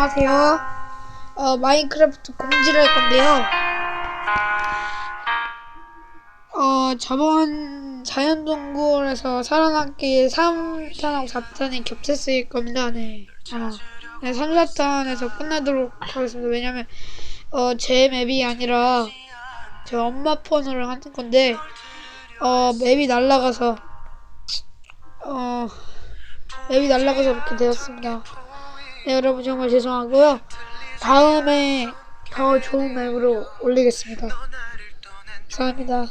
안녕하세요. 마인크래프트 공지를 할 건데요. 저번 자연동굴에서 살아가기 3탄하고 4탄이 겹쳤을 겁니다. 네. 3, 4탄에서 끝나도록 하겠습니다. 왜냐면, 제 맵이 아니라 제 엄마 폰으로 하는 건데, 맵이 날아가서 이렇게 되었습니다. 네, 여러분 정말 죄송하고요. 다음에 더 좋은 맵으로 올리겠습니다. 감사합니다.